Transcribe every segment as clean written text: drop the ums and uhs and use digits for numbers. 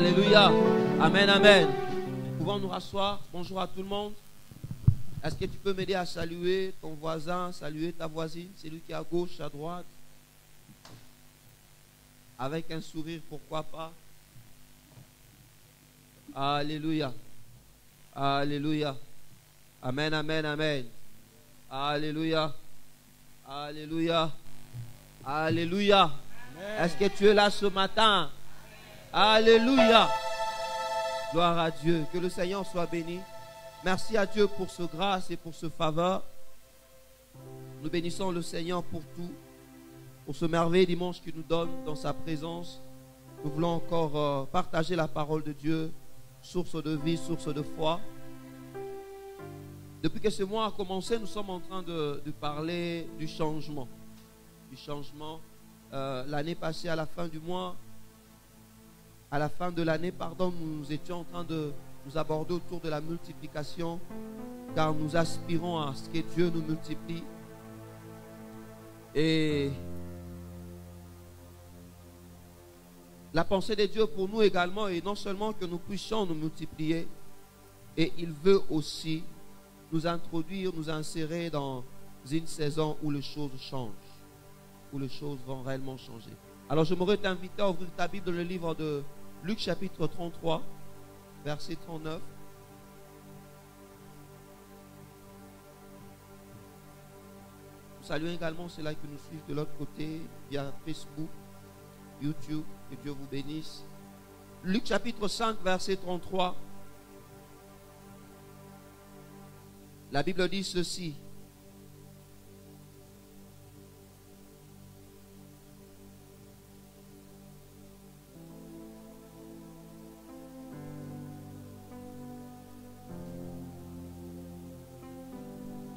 Alléluia. Amen, amen. Nous pouvons nous rasseoir. Bonjour à tout le monde. Est-ce que tu peux m'aider à saluer ton voisin, saluer ta voisine, celui qui est à gauche, à droite? Avec un sourire, pourquoi pas? Alléluia. Alléluia. Amen, amen, amen. Alléluia. Alléluia. Alléluia. Est-ce que tu es là ce matin? Alléluia. Gloire à Dieu. Que le Seigneur soit béni. Merci à Dieu pour ce grâce et pour ce faveur. Nous bénissons le Seigneur pour tout, pour ce merveilleux dimanche qu'il nous donne dans sa présence. Nous voulons encore partager la parole de Dieu, source de vie, source de foi. Depuis que ce mois a commencé, nous sommes en train de parler du changement. Du changement. L'année passée, à la fin du mois, à la fin de l'année, pardon, nous étions en train de nous aborder autour de la multiplication, car nous aspirons à ce que Dieu nous multiplie. Et la pensée de Dieu pour nous également est non seulement que nous puissions nous multiplier, et il veut aussi nous introduire, nous insérer dans une saison où les choses changent, où les choses vont réellement changer. Alors je m'aurais t'invité à ouvrir ta Bible dans le livre de Luc chapitre 33, verset 39. Nous saluons également ceux-là qui nous suivent de l'autre côté via Facebook, YouTube. Que Dieu vous bénisse. Luc chapitre 5, verset 33. La Bible dit ceci.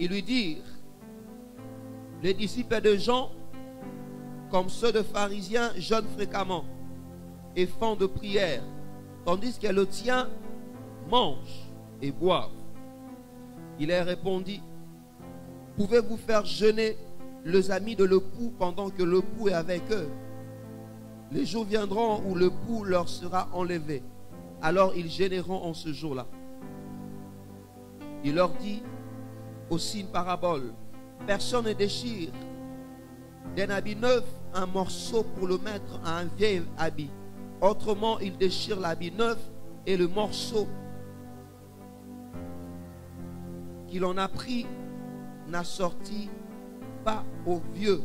Ils lui dirent, les disciples de Jean, comme ceux de pharisiens, jeûnent fréquemment et font de prière, tandis que le tien mange et boivent. Il leur répondit, pouvez-vous faire jeûner les amis de l'époux pendant que l'époux est avec eux? Les jours viendront où l'époux leur sera enlevé. Alors ils jeûneront en ce jour-là. Il leur dit aussi une parabole. Personne ne déchire d'un habit neuf un morceau pour le mettre à un vieil habit. Autrement, il déchire l'habit neuf et le morceau qu'il en a pris n'a sorti pas au vieux.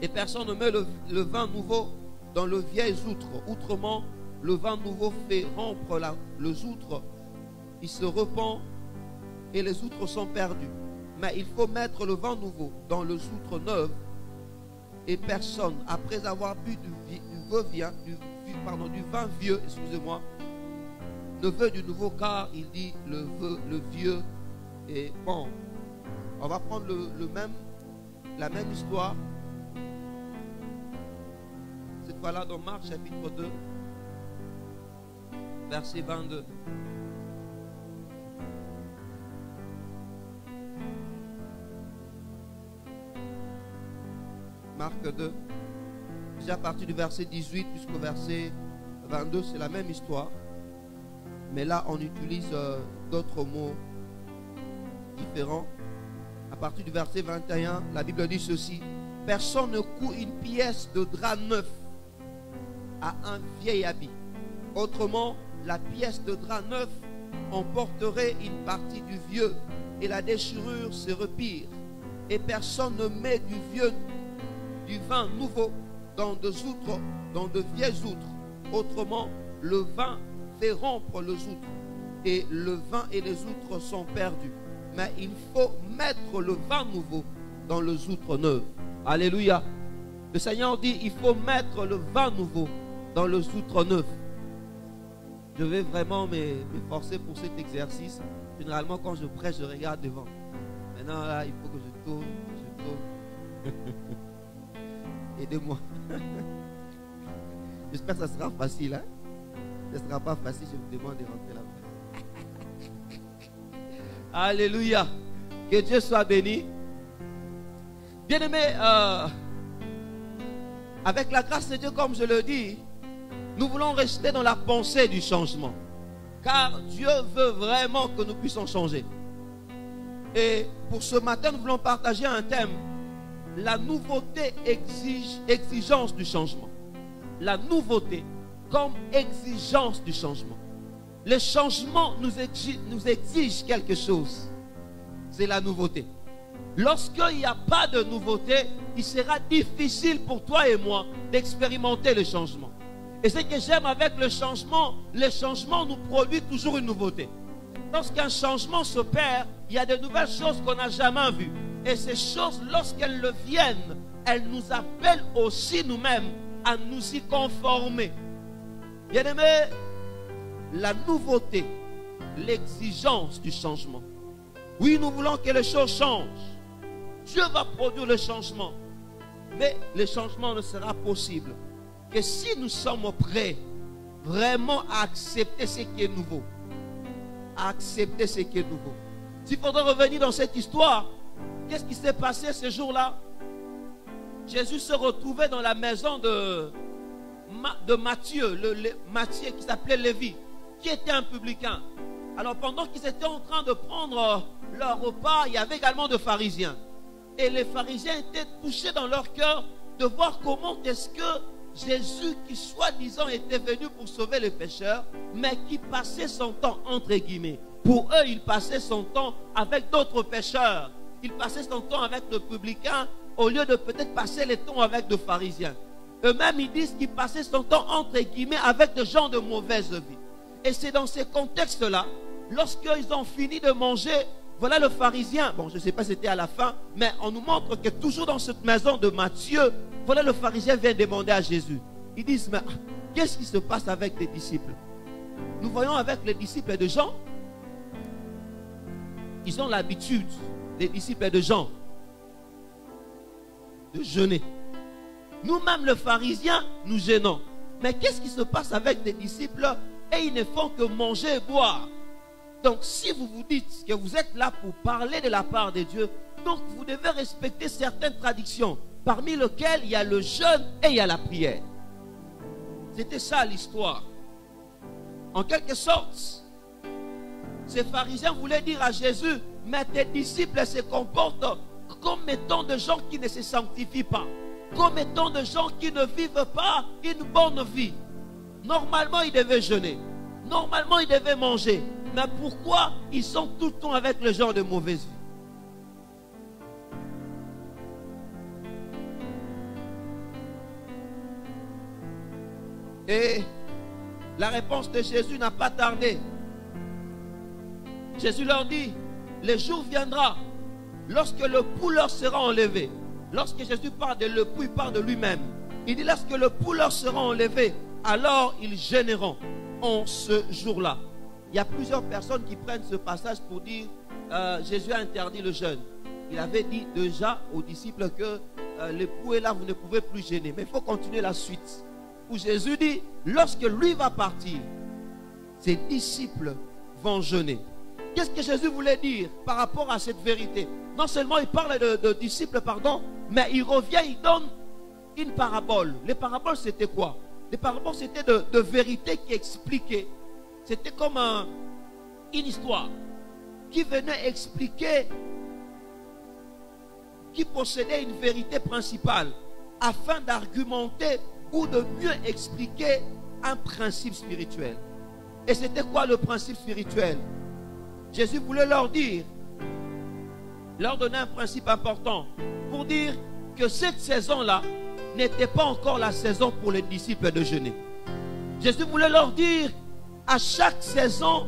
Et personne ne met le vin nouveau dans le vieil outre. Autrement, le vin nouveau fait rompre les outres. Il se repent et les outres sont perdus. Mais il faut mettre le vin nouveau dans les outres neuves. Et personne, après avoir bu du vin vieux, excusez-moi, ne veut du nouveau, car il dit le vieux est bon. On va prendre la même histoire. Cette fois-là dans Marc chapitre 2, verset 22. Marc 2, déjà à partir du verset 18 jusqu'au verset 22, c'est la même histoire. Mais là, on utilise d'autres mots différents. À partir du verset 21, la Bible dit ceci. Personne ne coud une pièce de drap neuf à un vieil habit. Autrement, la pièce de drap neuf emporterait une partie du vieux et la déchirure se repire. Et personne ne met du vin nouveau dans de vieilles outres. Autrement, le vin fait rompre les outres et le vin et les outres sont perdus. Mais il faut mettre le vin nouveau dans les outres neuves. Alléluia. Le Seigneur dit, il faut mettre le vin nouveau dans les outres neuves. Je vais vraiment m'efforcer pour cet exercice. Généralement, quand je prêche, je regarde devant. Maintenant, là, il faut que je tourne. Aidez-moi. J'espère que ça sera facile. Hein? Ce ne sera pas facile, je vous demande de rentrer là-bas. Alléluia. Que Dieu soit béni. Bien-aimé, avec la grâce de Dieu, comme je le dis, Nous voulons rester dans la pensée du changement. Car Dieu veut vraiment que nous puissions changer. Et pour ce matin, nous voulons partager un thème. La nouveauté exigence du changement. La nouveauté comme exigence du changement. Le changement nous exige quelque chose. C'est la nouveauté. Lorsqu'il n'y a pas de nouveauté, il sera difficile pour toi et moi d'expérimenter le changement. Et ce que j'aime avec le changement nous produit toujours une nouveauté. Lorsqu'un changement s'opère, il y a de nouvelles choses qu'on n'a jamais vues. Et ces choses, lorsqu'elles le viennent, elles nous appellent aussi nous-mêmes à nous y conformer. Bien-aimés, la nouveauté, l'exigence du changement. Oui, nous voulons que les choses changent. Dieu va produire le changement. Mais le changement ne sera possible que si nous sommes prêts vraiment à accepter ce qui est nouveau. À accepter ce qui est nouveau. S'il faudrait revenir dans cette histoire, qu'est-ce qui s'est passé ce jour-là? Jésus se retrouvait dans la maison de Matthieu, Matthieu qui s'appelait Lévi, qui était un publicain. Alors pendant qu'ils étaient en train de prendre leur repas, il y avait également des pharisiens. Et les pharisiens étaient touchés dans leur cœur de voir comment est-ce que Jésus, qui soi-disant était venu pour sauver les pécheurs, mais qui passait son temps, entre guillemets. Pour eux, il passait son temps avec d'autres pécheurs. Il passait son temps avec le publicain au lieu de peut-être passer le temps avec des pharisiens. Eux-mêmes, ils disent qu'ils passaient son temps, entre guillemets, avec des gens de mauvaise vie. Et c'est dans ces contextes-là, lorsqu'ils ont fini de manger, voilà le pharisien, bon je ne sais pas si c'était à la fin, mais on nous montre que toujours dans cette maison de Matthieu, voilà le pharisien vient demander à Jésus. Ils disent, mais qu'est-ce qui se passe avec tes disciples? Nous voyons avec les disciples de Jean, ils ont l'habitude, les disciples de Jean, de jeûner. Nous-mêmes, les pharisiens, nous jeûnons. Mais qu'est-ce qui se passe avec les disciples? Et ils ne font que manger et boire. Donc, si vous vous dites que vous êtes là pour parler de la part de Dieu, donc vous devez respecter certaines traditions, parmi lesquelles il y a le jeûne et il y a la prière. C'était ça l'histoire. En quelque sorte, ces pharisiens voulaient dire à Jésus, mais tes disciples se comportent comme étant des gens qui ne se sanctifient pas, comme étant des gens qui ne vivent pas une bonne vie. Normalement, ils devaient jeûner. Normalement, ils devaient manger. Mais pourquoi ils sont tout le temps avec les gens de mauvaise vie? Et la réponse de Jésus n'a pas tardé. Jésus leur dit, le jour viendra lorsque le pou leur sera enlevé. Lorsque Jésus parle de le pou, il parle de lui-même. Il dit, lorsque le pou leur sera enlevé, alors ils jeûneront en ce jour-là. Il y a plusieurs personnes qui prennent ce passage pour dire Jésus a interdit le jeûne. Il avait dit déjà aux disciples que l'époux est là, vous ne pouvez plus jeûner. Mais il faut continuer la suite. Où Jésus dit, lorsque lui va partir, ses disciples vont jeûner. Qu'est-ce que Jésus voulait dire par rapport à cette vérité? Non seulement il parle de disciples, pardon, mais il revient, il donne une parabole. Les paraboles, c'était quoi? Les paraboles, c'était de vérité qui expliquaient. C'était comme une histoire qui venait expliquer, qui possédait une vérité principale afin d'argumenter ou de mieux expliquer un principe spirituel. Et c'était quoi le principe spirituel? Jésus voulait leur dire, leur donner un principe important pour dire que cette saison-là n'était pas encore la saison pour les disciples de jeûner. Jésus voulait leur dire, à chaque saison,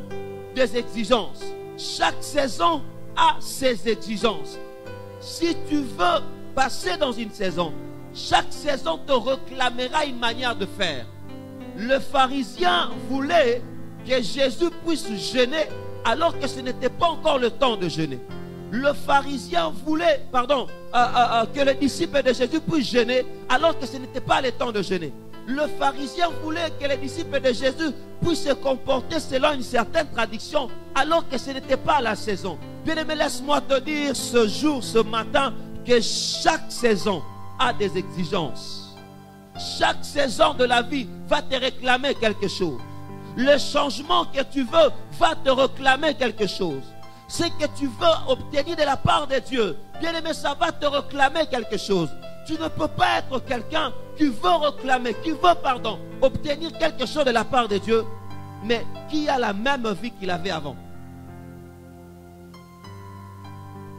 des exigences. Chaque saison a ses exigences. Si tu veux passer dans une saison, chaque saison te réclamera une manière de faire. Le pharisien voulait que Jésus puisse jeûner alors que ce n'était pas encore le temps de jeûner. Le pharisien voulait, que les disciples de Jésus puissent jeûner alors que ce n'était pas le temps de jeûner. Le pharisien voulait que les disciples de Jésus puissent se comporter selon une certaine tradition alors que ce n'était pas la saison. Bien-aimé, laisse-moi te dire ce jour, ce matin, que chaque saison a des exigences. chaque saison de la vie va te réclamer quelque chose. Le changement que tu veux va te réclamer quelque chose. Ce que tu veux obtenir de la part de Dieu, bien aimé, ça va te réclamer quelque chose. Tu ne peux pas être quelqu'un qui veut réclamer, obtenir quelque chose de la part de Dieu, mais qui a la même vie qu'il avait avant.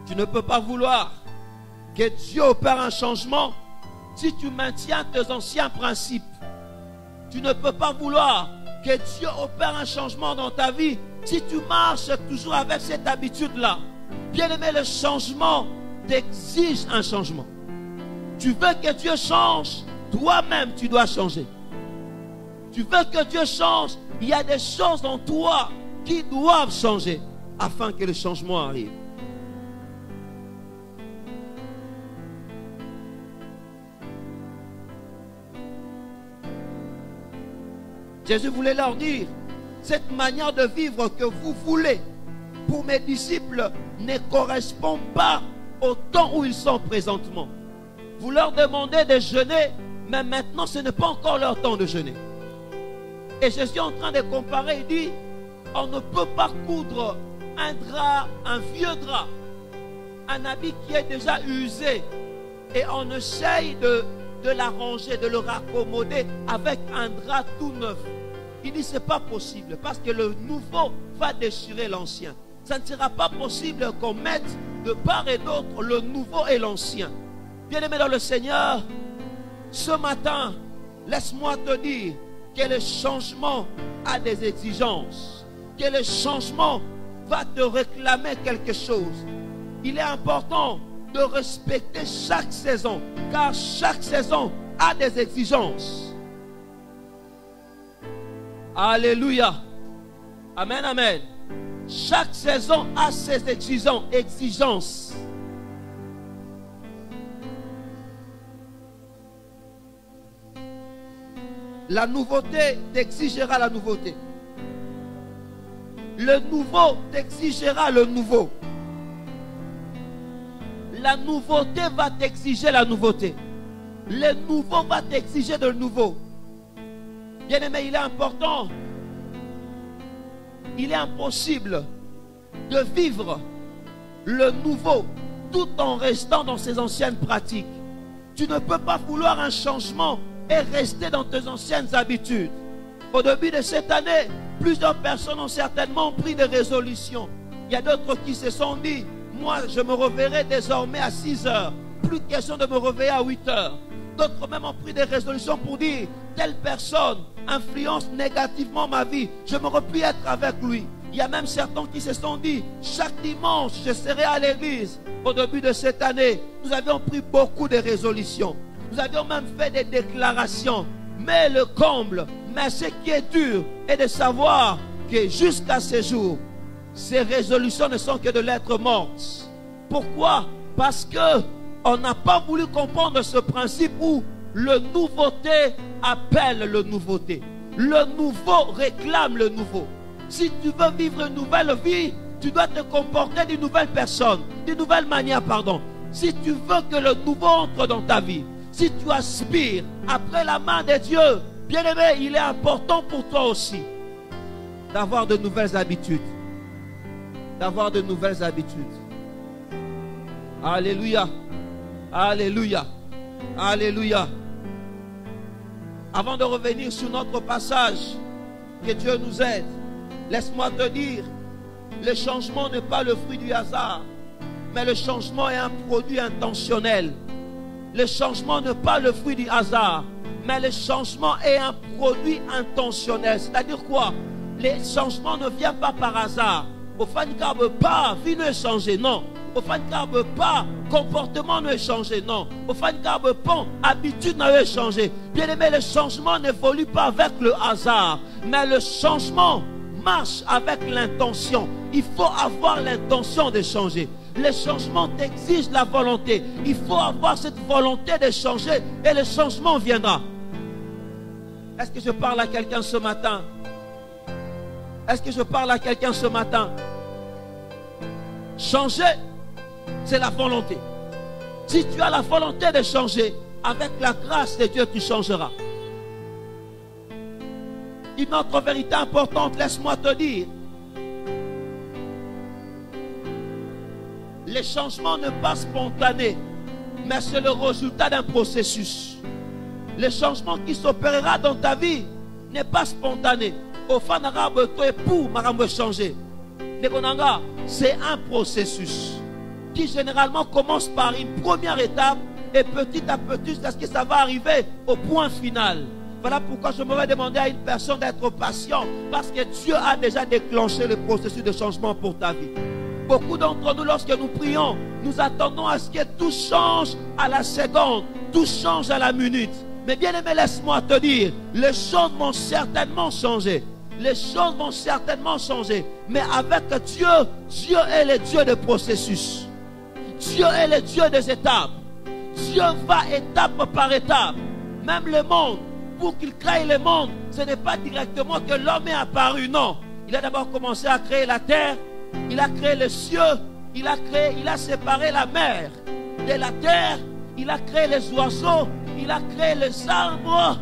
Tu ne peux pas vouloir que Dieu opère un changement si tu maintiens tes anciens principes. Tu ne peux pas vouloir que Dieu opère un changement dans ta vie si tu marches toujours avec cette habitude-là. Bien-aimé, le changement t'exige un changement. Tu veux que Dieu change, toi-même tu dois changer. Tu veux que Dieu change, il y a des choses en toi qui doivent changer afin que le changement arrive. Jésus voulait leur dire, cette manière de vivre que vous voulez pour mes disciples ne correspond pas au temps où ils sont présentement. Vous leur demandez de jeûner, mais maintenant ce n'est pas encore leur temps de jeûner. Et Jésus est en train de comparer, il dit, on ne peut pas coudre un drap, un vieux drap, un habit qui est déjà usé, et on essaye de l'arranger, de le raccommoder avec un drap tout neuf. Il dit, ce n'est pas possible, parce que le nouveau va déchirer l'ancien. Ça ne sera pas possible qu'on mette de part et d'autre le nouveau et l'ancien. Bien-aimé dans le Seigneur, ce matin, laisse-moi te dire que le changement a des exigences, que le changement va te réclamer quelque chose. Il est important de respecter chaque saison, car chaque saison a des exigences. Alléluia. Amen, amen. Chaque saison a ses exigences. La nouveauté t'exigera la nouveauté. Le nouveau t'exigera le nouveau. La nouveauté va t'exiger la nouveauté. Le nouveau va t'exiger de nouveau. Bien-aimé, il est important, il est impossible de vivre le nouveau tout en restant dans ses anciennes pratiques. Tu ne peux pas vouloir un changement et rester dans tes anciennes habitudes. Au début de cette année, plusieurs personnes ont certainement pris des résolutions. Il y a d'autres qui se sont dit, moi je me réveillerai désormais à 6 heures. Plus question de me réveiller à 8 heures. D'autres même ont pris des résolutions pour dire, telle personne influence négativement ma vie, je m'aurais pu être avec lui. Il y a même certains qui se sont dit, chaque dimanche je serai à l'église. Au début de cette année, nous avions pris beaucoup de résolutions. Nous avions même fait des déclarations. Mais le comble, mais ce qui est dur, est de savoir que jusqu'à ce jour, ces résolutions ne sont que de lettres mortes. Pourquoi? Parce que on n'a pas voulu comprendre ce principe où le nouveauté appelle le nouveauté. Le nouveau réclame le nouveau. Si tu veux vivre une nouvelle vie, tu dois te comporter d'une nouvelle personne, d'une nouvelle manière, pardon. Si tu veux que le nouveau entre dans ta vie, si tu aspires après la main de Dieu, bien-aimé, il est important pour toi aussi d'avoir de nouvelles habitudes. D'avoir de nouvelles habitudes. Alléluia. Alléluia. Alléluia. Avant de revenir sur notre passage, que Dieu nous aide, laisse-moi te dire, le changement n'est pas le fruit du hasard, mais le changement est un produit intentionnel. Le changement n'est pas le fruit du hasard, mais le changement est un produit intentionnel. C'est-à-dire quoi? Les changements ne viennent pas par hasard. Au fin de compte, pas vie ne changer, non. Au fin de compte, pas comportement ne changer, non. Au fin de compte, pas habitude ne changer. Bien aimé, le changement n'évolue pas avec le hasard, mais le changement marche avec l'intention. Il faut avoir l'intention de changer. Le changement t'exige la volonté. Il faut avoir cette volonté de changer et le changement viendra. Est-ce que je parle à quelqu'un ce matin? Est-ce que je parle à quelqu'un ce matin? Changer, c'est la volonté. Si tu as la volonté de changer, avec la grâce de Dieu, tu changeras. Une autre vérité importante, laisse-moi te dire. Les changements ne sont pas spontanés, mais c'est le résultat d'un processus. Le changement qui s'opérera dans ta vie n'est pas spontané. Au fan arabe, toi et pour marambo changer. C'est un processus qui généralement commence par une première étape et petit à petit, est-ce que ça va arriver au point final. Voilà pourquoi je me vais demander à une personne d'être patient, parce que Dieu a déjà déclenché le processus de changement pour ta vie. Beaucoup d'entre nous, lorsque nous prions, nous attendons à ce que tout change à la seconde, tout change à la minute. Mais bien aimé, laisse-moi te dire, les choses vont certainement changer. Les choses vont certainement changer. Mais avec Dieu, Dieu est le Dieu des processus. Dieu est le Dieu des étapes. Dieu va étape par étape. Même le monde, pour qu'il crée le monde, ce n'est pas directement que l'homme est apparu, non. Il a d'abord commencé à créer la terre, il a créé les cieux, il a séparé la mer de la terre, il a créé les oiseaux, il a créé les arbres,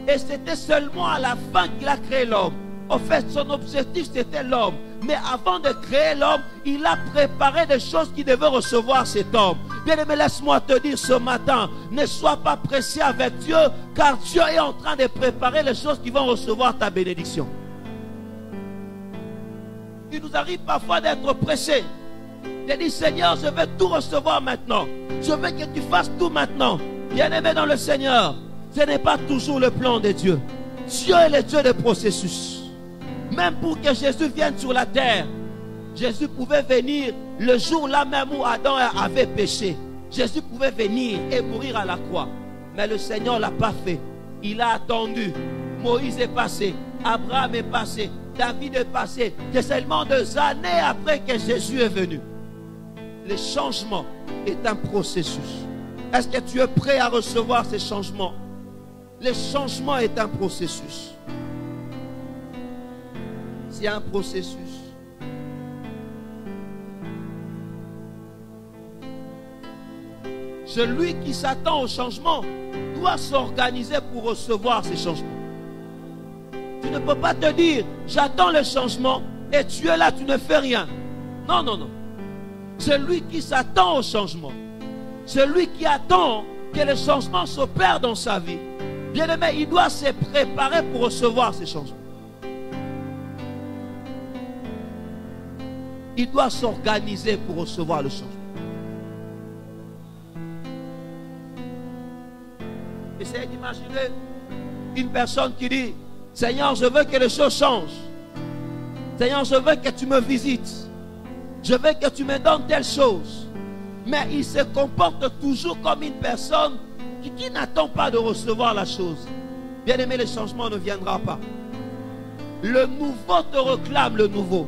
et c'était seulement à la fin qu'il a créé l'homme. En fait, son objectif c'était l'homme. Mais avant de créer l'homme, il a préparé des choses qui devaient recevoir cet homme. Bien aimé, laisse-moi te dire ce matin, ne sois pas pressé avec Dieu, car Dieu est en train de préparer les choses qui vont recevoir ta bénédiction. Il nous arrive parfois d'être pressé, de dire Seigneur, je veux tout recevoir maintenant. Je veux que tu fasses tout maintenant. Bien aimé dans le Seigneur, ce n'est pas toujours le plan de Dieu. Dieu est le Dieu des processus. Même pour que Jésus vienne sur la terre, Jésus pouvait venir le jour là même où Adam avait péché. Jésus pouvait venir et mourir à la croix. Mais le Seigneur ne l'a pas fait. Il a attendu. Moïse est passé. Abraham est passé. David est passé. C'est seulement 2 années après que Jésus est venu. Le changement est un processus. Est-ce que tu es prêt à recevoir ces changements? Le changement est un processus. C'est un processus. Celui qui s'attend au changement doit s'organiser pour recevoir ces changements. Tu ne peux pas te dire, j'attends le changement et tu es là, tu ne fais rien. Non, non, non. Celui qui s'attend au changement, celui qui attend que le changement s'opère dans sa vie, bien aimé, il doit se préparer pour recevoir ces changements. Il doit s'organiser pour recevoir le changement. Essayez d'imaginer une personne qui dit, Seigneur, je veux que les choses changent. Seigneur, je veux que tu me visites. Je veux que tu me donnes telle chose. Mais il se comporte toujours comme une personne qui n'attend pas de recevoir la chose. Bien aimé, le changement ne viendra pas. Le nouveau te réclame le nouveau.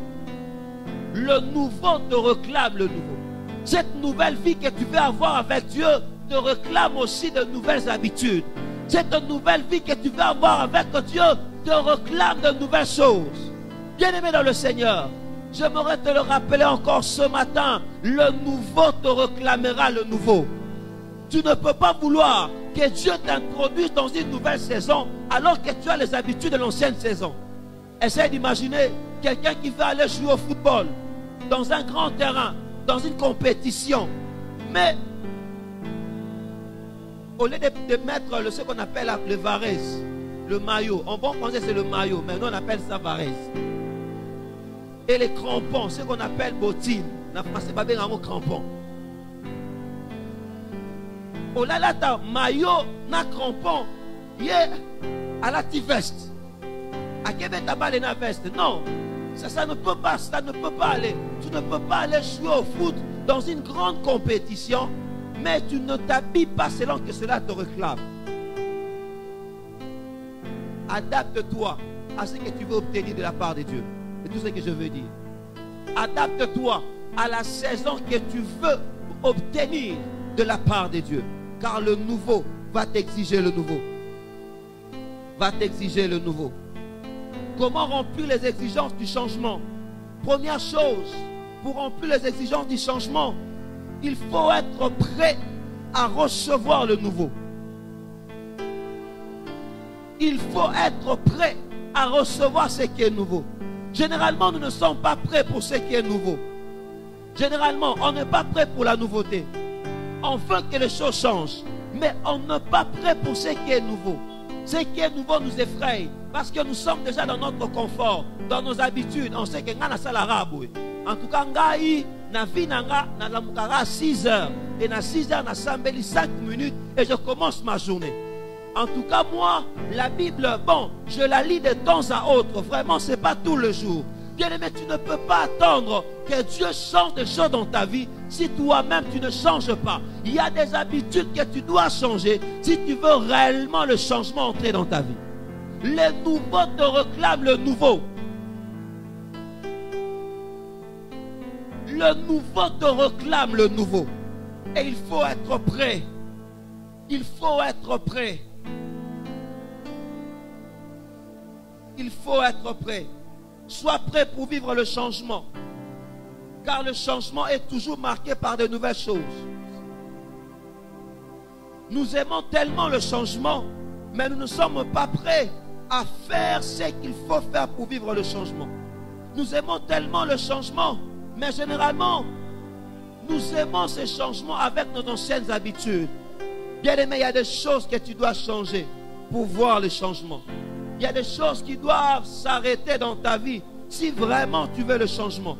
Le nouveau te réclame le nouveau. Cette nouvelle vie que tu veux avoir avec Dieu te réclame aussi de nouvelles habitudes. Cette nouvelle vie que tu veux avoir avec Dieu te réclame de nouvelles choses. Bien-aimé dans le Seigneur, j'aimerais te le rappeler encore ce matin. Le nouveau te réclamera le nouveau. Tu ne peux pas vouloir que Dieu t'introduise dans une nouvelle saison alors que tu as les habitudes de l'ancienne saison. Essaye d'imaginer quelqu'un qui veut aller jouer au football dans un grand terrain, dans une compétition. Mais au lieu de mettre ce qu'on appelle le varese, le maillot, en bon français c'est le maillot, mais nous on appelle ça varese. Et les crampons, ce qu'on appelle bottine. En français, pas bien un mot crampon. Au lieu de maillot, na crampon, à la veste. À Québec, t'as pas les veste. Non, ça ne peut pas, ça ne peut pas aller. Tu ne peux pas aller jouer au foot dans une grande compétition, mais tu ne t'habilles pas selon que cela te réclame. Adapte-toi à ce que tu veux obtenir de la part de Dieu. C'est tout ce que je veux dire. Adapte-toi à la saison que tu veux obtenir de la part de Dieu. Car le nouveau va t'exiger le nouveau. Va t'exiger le nouveau. Comment remplir les exigences du changement? Première chose, pour remplir les exigences du changement, il faut être prêt à recevoir le nouveau. il faut être prêt à recevoir ce qui est nouveau. Généralement, nous ne sommes pas prêts pour ce qui est nouveau. Généralement, on n'est pas prêt pour la nouveauté. On veut que les choses changent, mais on n'est pas prêt pour ce qui est nouveau. Ce qui est nouveau nous effraie parce que nous sommes déjà dans notre confort, dans nos habitudes. On sait que nous sommes arabe. En tout cas, na vie nanga na lamukara à 6 heures et na 6 heures na sambeli 5 minutes et je commence ma journée. En tout cas, moi, la Bible, bon, je la lis de temps à autre. Vraiment, c'est pas tout le jour. Bien aimé, tu ne peux pas attendre que Dieu change des choses dans ta vie si toi-même tu ne changes pas. Il y a des habitudes que tu dois changer si tu veux réellement le changement entrer dans ta vie. Le nouveau te réclame le nouveau. Le nouveau te réclame le nouveau. Et il faut être prêt. Il faut être prêt. Il faut être prêt. Sois prêt pour vivre le changement. Car le changement est toujours marqué par de nouvelles choses. Nous aimons tellement le changement, mais nous ne sommes pas prêts à faire ce qu'il faut faire pour vivre le changement. Nous aimons tellement le changement, mais généralement, nous aimons ces changements avec nos anciennes habitudes. Bien aimé, il y a des choses que tu dois changer pour voir le changement. Il y a des choses qui doivent s'arrêter dans ta vie si vraiment tu veux le changement.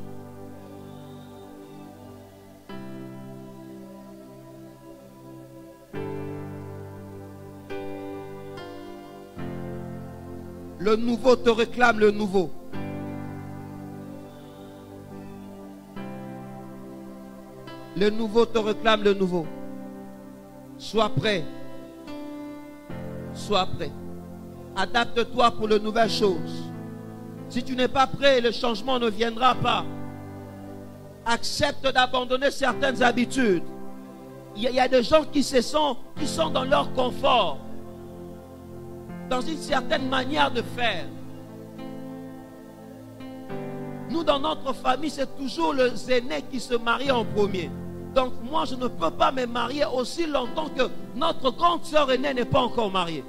Le nouveau te réclame le nouveau. Le nouveau te réclame le nouveau. Sois prêt. Sois prêt. Adapte-toi pour de nouvelles choses. Si tu n'es pas prêt, le changement ne viendra pas. Accepte d'abandonner certaines habitudes. Il y a des gens qui sont dans leur confort, dans une certaine manière de faire. Nous, dans notre famille, c'est toujours les aînés qui se marient en premier. Donc moi, je ne peux pas me marier aussi longtemps que notre grande sœur aînée n'est pas encore mariée.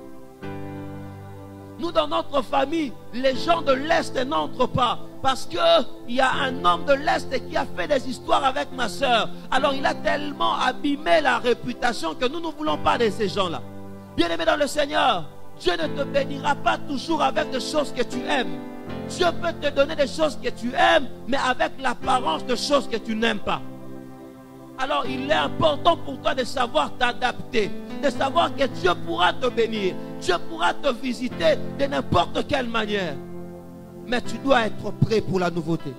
Nous, dans notre famille, les gens de l'Est n'entrent pas. Parce qu'il y a un homme de l'Est qui a fait des histoires avec ma soeur. Alors il a tellement abîmé la réputation que nous ne voulons pas de ces gens-là. Bien-aimé dans le Seigneur, Dieu ne te bénira pas toujours avec des choses que tu aimes. Dieu peut te donner des choses que tu aimes, mais avec l'apparence de choses que tu n'aimes pas. Alors il est important pour toi de savoir t'adapter, de savoir que Dieu pourra te bénir, Dieu pourra te visiter de n'importe quelle manière. Mais tu dois être prêt pour la nouveauté.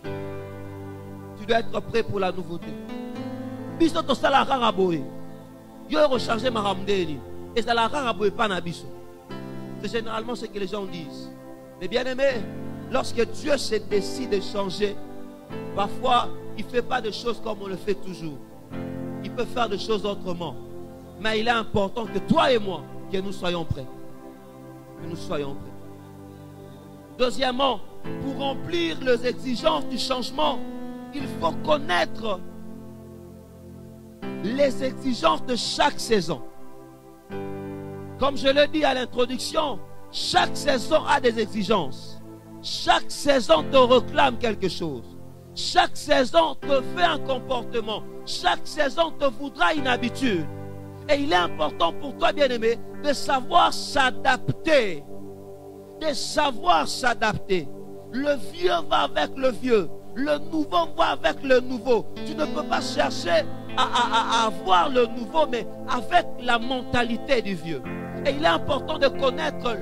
Tu dois être prêt pour la nouveauté. Biso to sala rara boy. Yo recharger ma ramdeni. Et ça la rara boy pas na biso. C'est généralement ce que les gens disent. Mais bien aimé, lorsque Dieu se décide de changer, parfois il ne fait pas de choses comme on le fait toujours. Il peut faire des choses autrement. Mais il est important que toi et moi, que nous soyons prêts. Que nous soyons prêts. Deuxièmement, pour remplir les exigences du changement, il faut connaître les exigences de chaque saison. Comme je l'ai dit à l'introduction, chaque saison a des exigences. Chaque saison te réclame quelque chose. Chaque saison te fait un comportement. Chaque saison te voudra une habitude. Et il est important pour toi, bien-aimé, de savoir s'adapter. De savoir s'adapter. Le vieux va avec le vieux. Le nouveau va avec le nouveau. Tu ne peux pas chercher à avoir le nouveau, mais avec la mentalité du vieux. Et il est important de connaître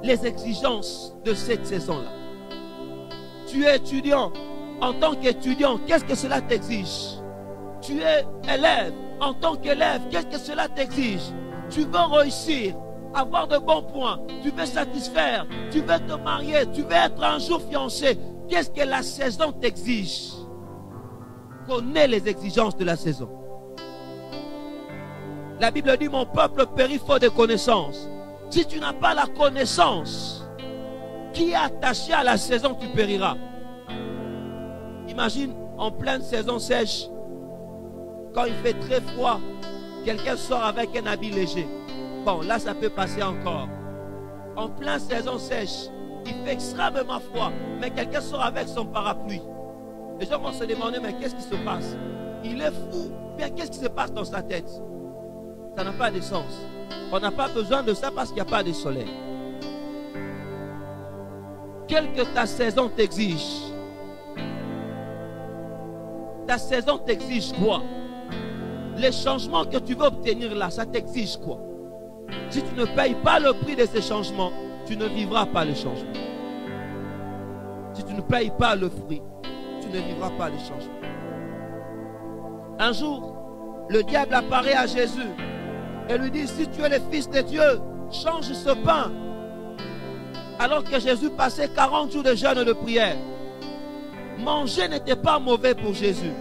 les exigences de cette saison-là. Tu es étudiant. En tant qu'étudiant, qu'est-ce que cela t'exige? Tu es élève. En tant qu'élève, qu'est-ce que cela t'exige? Tu veux réussir, avoir de bons points. Tu veux satisfaire. Tu veux te marier. Tu veux être un jour fiancé. Qu'est-ce que la saison t'exige? Connais les exigences de la saison. La Bible dit, mon peuple périt faute de connaissance. Si tu n'as pas la connaissance qui est attachée à la saison, tu périras. Imagine, en pleine saison sèche, quand il fait très froid, quelqu'un sort avec un habit léger. Bon, là, ça peut passer encore. En pleine saison sèche, il fait extrêmement froid, mais quelqu'un sort avec son parapluie. Les gens vont se demander, mais qu'est-ce qui se passe? Il est fou. Bien, qu'est-ce qui se passe dans sa tête? Ça n'a pas de sens. On n'a pas besoin de ça parce qu'il n'y a pas de soleil. Quelle que ta saison t'exige, ta saison t'exige quoi? Les changements que tu veux obtenir là, ça t'exige quoi? Si tu ne payes pas le prix de ces changements, tu ne vivras pas le changement. Si tu ne payes pas le fruit, tu ne vivras pas le changement. Un jour, le diable apparaît à Jésus et lui dit, si tu es le Fils de Dieu, change ce pain. Alors que Jésus passait 40 jours de jeûne et de prière. Manger n'était pas mauvais pour Jésus.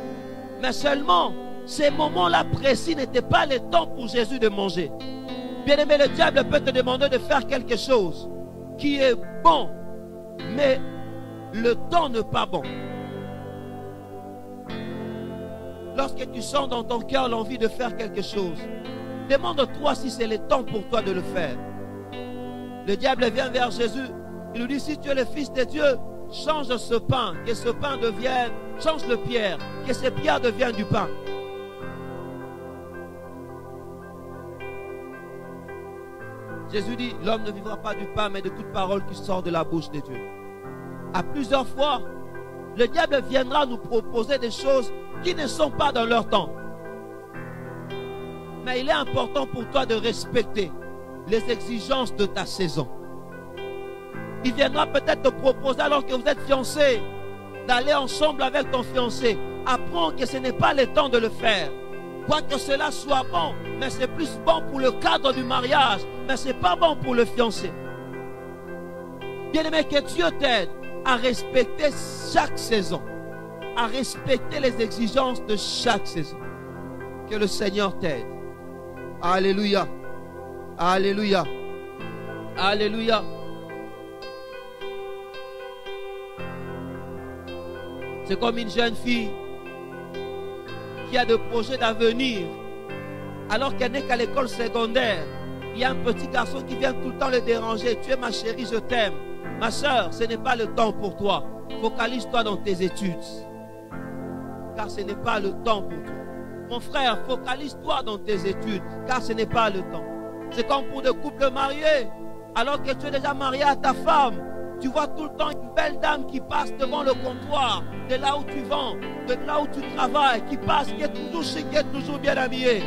Mais seulement, ces moments-là précis n'étaient pas le temps pour Jésus de manger. Bien-aimé, le diable peut te demander de faire quelque chose qui est bon, mais le temps n'est pas bon. Lorsque tu sens dans ton cœur l'envie de faire quelque chose, demande-toi si c'est le temps pour toi de le faire. Le diable vient vers Jésus, il lui dit, si tu es le Fils de Dieu, change ce pain, que ce pain devienne, change le pierre, que ces pierres deviennent du pain. Jésus dit, l'homme ne vivra pas du pain, mais de toute parole qui sort de la bouche de Dieu. À plusieurs fois, le diable viendra nous proposer des choses qui ne sont pas dans leur temps. Mais il est important pour toi de respecter les exigences de ta saison. Il viendra peut-être te proposer, alors que vous êtes fiancés, d'aller ensemble avec ton fiancé. Apprends que ce n'est pas le temps de le faire. Quoique cela soit bon, mais c'est plus bon pour le cadre du mariage, mais ce n'est pas bon pour le fiancé. Bien-aimé, que Dieu t'aide à respecter chaque saison, à respecter les exigences de chaque saison. Que le Seigneur t'aide. Alléluia. Alléluia. Alléluia. C'est comme une jeune fille qui a des projets d'avenir, alors qu'elle n'est qu'à l'école secondaire. Il y a un petit garçon qui vient tout le temps le déranger. Tu es ma chérie, je t'aime. Ma soeur, ce n'est pas le temps pour toi. Focalise-toi dans tes études, car ce n'est pas le temps pour toi. Mon frère, focalise-toi dans tes études, car ce n'est pas le temps. C'est comme pour des couples mariés, alors que tu es déjà marié à ta femme. Tu vois tout le temps une belle dame qui passe devant le comptoir, de là où tu vends, de là où tu travailles, qui passe, qui est toujours chic, qui est toujours bien habillée.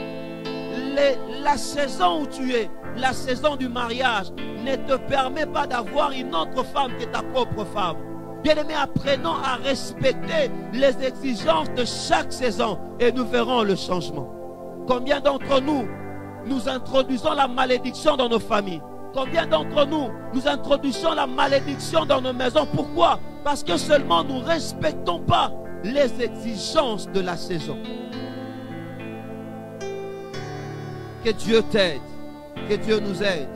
La saison où tu es, la saison du mariage, ne te permet pas d'avoir une autre femme que ta propre femme. Bien-aimés, apprenons à respecter les exigences de chaque saison et nous verrons le changement. Combien d'entre nous, nous introduisons la malédiction dans nos familles? Combien d'entre nous, nous introduisons la malédiction dans nos maisons? Pourquoi? Parce que seulement nous ne respectons pas les exigences de la saison. Que Dieu t'aide, que Dieu nous aide.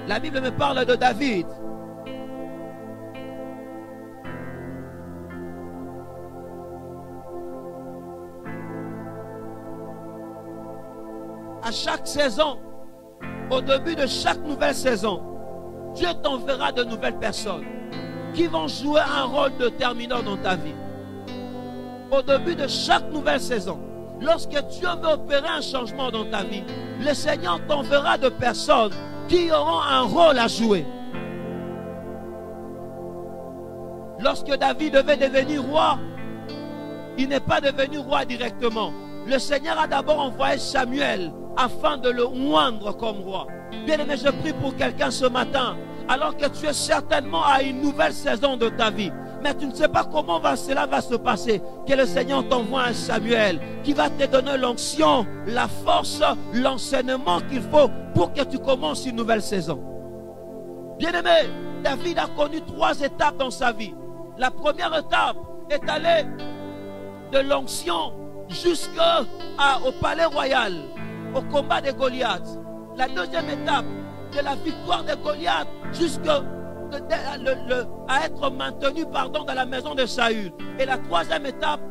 La Bible me parle de David. À chaque saison, au début de chaque nouvelle saison, Dieu t'enverra de nouvelles personnes qui vont jouer un rôle déterminant dans ta vie. Au début de chaque nouvelle saison, lorsque Dieu veut opérer un changement dans ta vie, le Seigneur t'enverra de personnes qui auront un rôle à jouer. Lorsque David devait devenir roi, il n'est pas devenu roi directement. Le Seigneur a d'abord envoyé Samuel afin de le oindre comme roi. Bien-aimé, je prie pour quelqu'un ce matin, alors que tu es certainement à une nouvelle saison de ta vie, mais tu ne sais pas comment cela va se passer, que le Seigneur t'envoie un Samuel qui va te donner l'onction, la force, l'enseignement qu'il faut pour que tu commences une nouvelle saison. Bien-aimé, David a connu 3 étapes dans sa vie. La première étape est allée de l'onction jusqu'au palais royal, au combat de Goliath. La deuxième étape, de la victoire de Goliath jusqu'à être maintenu dans la maison de Saül. Et la troisième étape,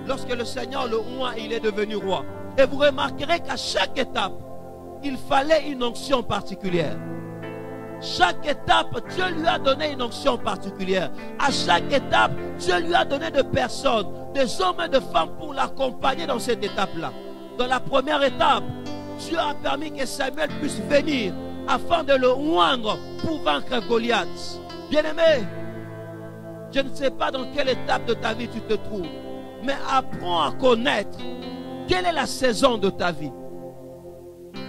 lorsque le Seigneur le oint, il est devenu roi. Et vous remarquerez qu'à chaque étape, il fallait une onction particulière. Chaque étape, Dieu lui a donné une onction particulière. À chaque étape, Dieu lui a donné des personnes, des hommes et des femmes pour l'accompagner dans cette étape-là. Dans la première étape, Dieu a permis que Samuel puisse venir afin de le oindre pour vaincre Goliath. Bien-aimé, je ne sais pas dans quelle étape de ta vie tu te trouves, mais apprends à connaître quelle est la saison de ta vie.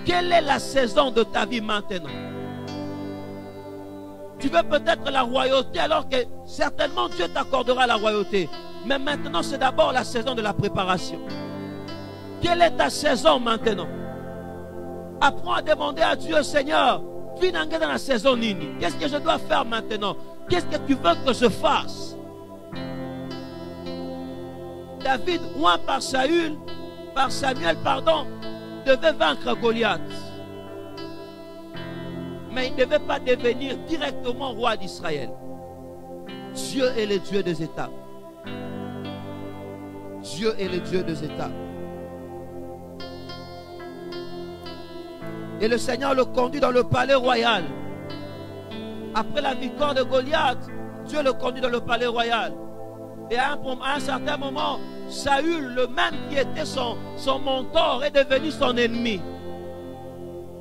Quelle est la saison de ta vie maintenant? Tu veux peut-être la royauté alors que certainement Dieu t'accordera la royauté. Mais maintenant c'est d'abord la saison de la préparation. Quelle est ta saison maintenant? Apprends à demander à Dieu, Seigneur, viens dans la saison Nini. Qu'est-ce que je dois faire maintenant? Qu'est-ce que tu veux que je fasse? David, oint par Samuel, devait vaincre Goliath. Mais il ne devait pas devenir directement roi d'Israël. Dieu est le Dieu des étapes. Dieu est le Dieu des étapes. Et le Seigneur le conduit dans le palais royal. Après la victoire de Goliath, Dieu le conduit dans le palais royal. Et à un certain moment, Saül, le même qui était son mentor, est devenu son ennemi.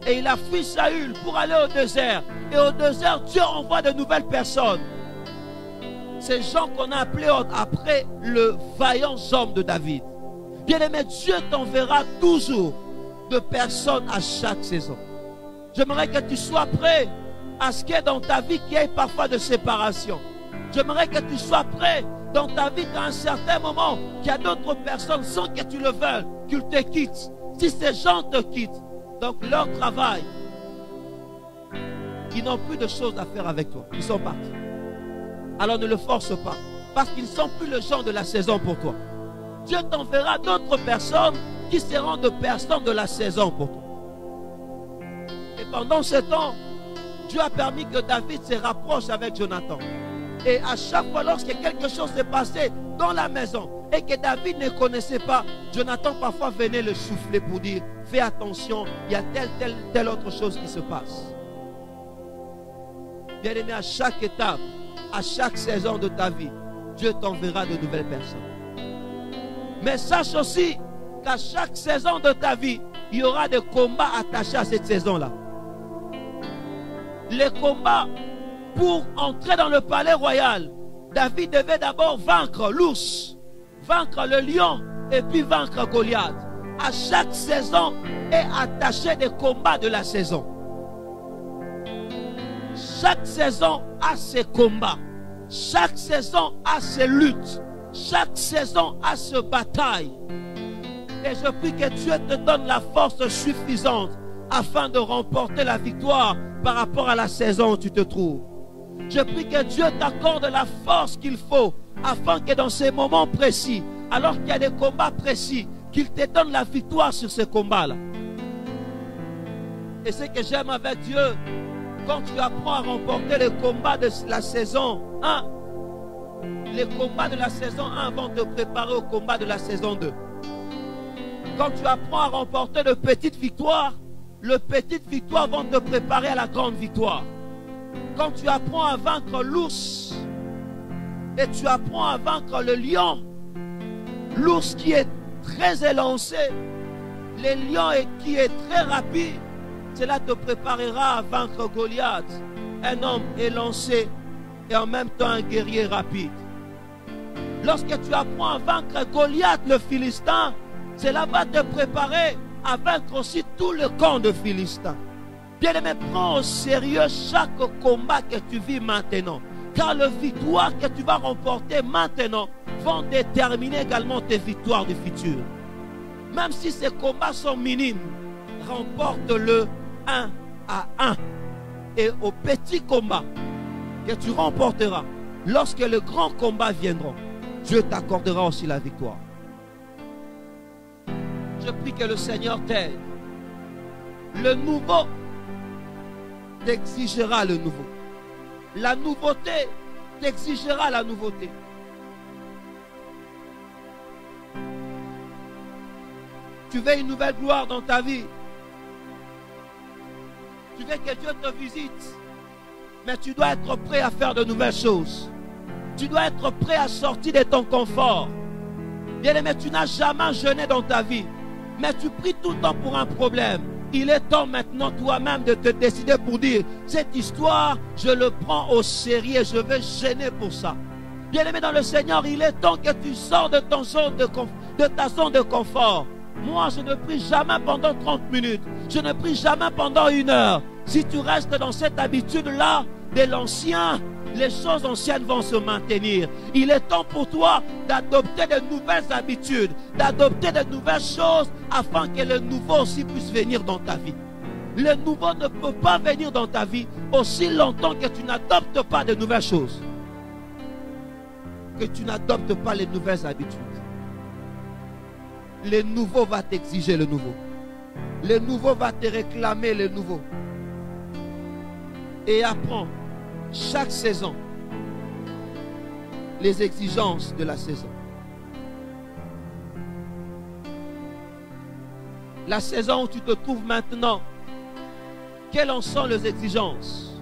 Et il a fui Saül pour aller au désert. Et au désert, Dieu envoie de nouvelles personnes. Ces gens qu'on a appelés après le vaillant homme de David. Bien-aimé, Dieu t'enverra toujours de personnes à chaque saison. J'aimerais que tu sois prêt à ce qu'il y ait dans ta vie qu'il y ait parfois de séparation. J'aimerais que tu sois prêt dans ta vie qu'à un certain moment, qu'il y a d'autres personnes sans que tu le veuilles, qu'ils te quittent. Si ces gens te quittent, donc leur travail, ils n'ont plus de choses à faire avec toi. Ils sont partis. Alors ne le force pas. Parce qu'ils ne sont plus le genre de la saison pour toi. Dieu t'enverra d'autres personnes qui seront de personnes de la saison pour toi. Et pendant ce temps, Dieu a permis que David se rapproche avec Jonathan. Et à chaque fois lorsque quelque chose s'est passé dans la maison et que David ne connaissait pas, Jonathan parfois venait le souffler pour dire: fais attention, il y a telle autre chose qui se passe. Bien-aimé, à chaque étape, à chaque saison de ta vie, Dieu t'enverra de nouvelles personnes. Mais sache aussi qu'à chaque saison de ta vie, il y aura des combats attachés à cette saison-là. Les combats pour entrer dans le palais royal, David devait d'abord vaincre l'ours, vaincre le lion et puis vaincre Goliath. À chaque saison est attaché des combats de la saison. Chaque saison a ses combats. Chaque saison a ses luttes. Chaque saison a ses batailles. Et je prie que Dieu te donne la force suffisante afin de remporter la victoire par rapport à la saison où tu te trouves. Je prie que Dieu t'accorde la force qu'il faut afin que dans ces moments précis, alors qu'il y a des combats précis, qu'il te donne la victoire sur ces combats-là. Et ce que j'aime avec Dieu, quand tu apprends à remporter les combats de la saison 1, les combats de la saison 1 vont te préparer au combat de la saison 2. Quand tu apprends à remporter de petites victoires, les petites victoires vont te préparer à la grande victoire. Quand tu apprends à vaincre l'ours et tu apprends à vaincre le lion, l'ours qui est très élancé, le lion qui est très rapide, cela te préparera à vaincre Goliath, un homme élancé et en même temps un guerrier rapide. Lorsque tu apprends à vaincre Goliath le Philistin, cela va te préparer à vaincre aussi tout le camp de Philistins. Bien-aimé, prends au sérieux chaque combat que tu vis maintenant. Car les victoires que tu vas remporter maintenant vont déterminer également tes victoires du futur. Même si ces combats sont minimes, remporte-le 1 à 1. Et au petit combat que tu remporteras, lorsque le grand combat viendra, Dieu t'accordera aussi la victoire. Je prie que le Seigneur t'aide. Le nouveau t'exigera le nouveau. La nouveauté t'exigera la nouveauté. Tu veux une nouvelle gloire dans ta vie. Tu veux que Dieu te visite. Mais tu dois être prêt à faire de nouvelles choses. Tu dois être prêt à sortir de ton confort. Bien-aimé, tu n'as jamais jeûné dans ta vie. Mais tu pries tout le temps pour un problème. Il est temps maintenant toi-même de te décider pour dire, cette histoire, je le prends au sérieux, je vais jeûner pour ça. Bien-aimé dans le Seigneur, il est temps que tu sors de ta zone de confort. Moi, je ne prie jamais pendant 30 minutes. Je ne prie jamais pendant 1 heure. Si tu restes dans cette habitude-là de l'ancien, les choses anciennes vont se maintenir. Il est temps pour toi d'adopter de nouvelles habitudes, d'adopter de nouvelles choses afin que le nouveau aussi puisse venir dans ta vie. Le nouveau ne peut pas venir dans ta vie aussi longtemps que tu n'adoptes pas de nouvelles choses. Que tu n'adoptes pas les nouvelles habitudes. Le nouveau va t'exiger le nouveau. Le nouveau va te réclamer le nouveau. Et apprends chaque saison les exigences de la saison. La saison où tu te trouves maintenant, quelles en sont les exigences?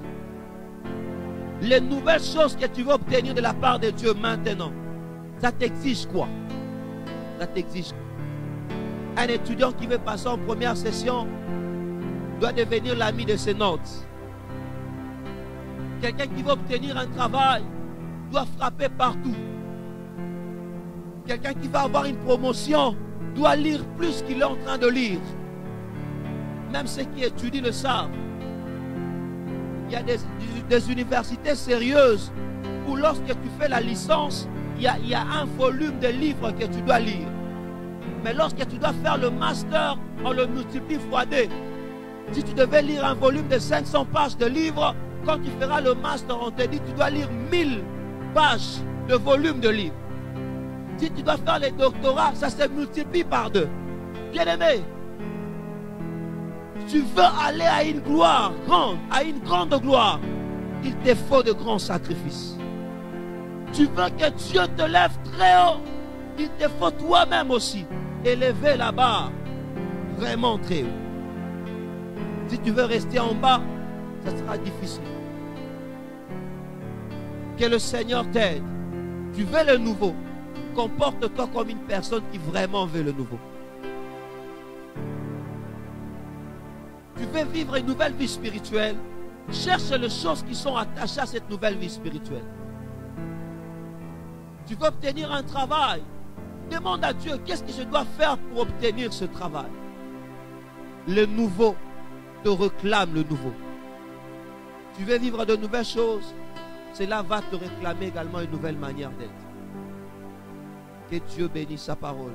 Les nouvelles choses que tu veux obtenir de la part de Dieu maintenant, ça t'exige quoi? Ça t'exige quoi? Un étudiant qui veut passer en première session doit devenir l'ami de ses notes. Quelqu'un qui veut obtenir un travail doit frapper partout. Quelqu'un qui va avoir une promotion doit lire plus qu'il est en train de lire. Même ceux qui étudient le savent. Il y a des universités sérieuses où lorsque tu fais la licence, il y a un volume de livres que tu dois lire. Mais lorsque tu dois faire le master, on le multiplie fois 2. Si tu devais lire un volume de 500 pages de livres, quand tu feras le master, on te dit que tu dois lire 1000 pages de volume de livres. Si tu dois faire les doctorats, ça se multiplie par 2. Bien-aimé, tu veux aller à une gloire grande, à une grande gloire, il te faut de grands sacrifices. Tu veux que Dieu te lève très haut, il te faut toi-même aussi élever la barre vraiment très haut. Si tu veux rester en bas, ça sera difficile. Que le Seigneur t'aide. Tu veux le nouveau, comporte-toi comme une personne qui vraiment veut le nouveau. Tu veux vivre une nouvelle vie spirituelle, cherche les choses qui sont attachées à cette nouvelle vie spirituelle. Tu veux obtenir un travail, demande à Dieu, qu'est-ce que je dois faire pour obtenir ce travail? Le nouveau te réclame le nouveau. Tu veux vivre de nouvelles choses, cela va te réclamer également une nouvelle manière d'être. Que Dieu bénisse sa parole.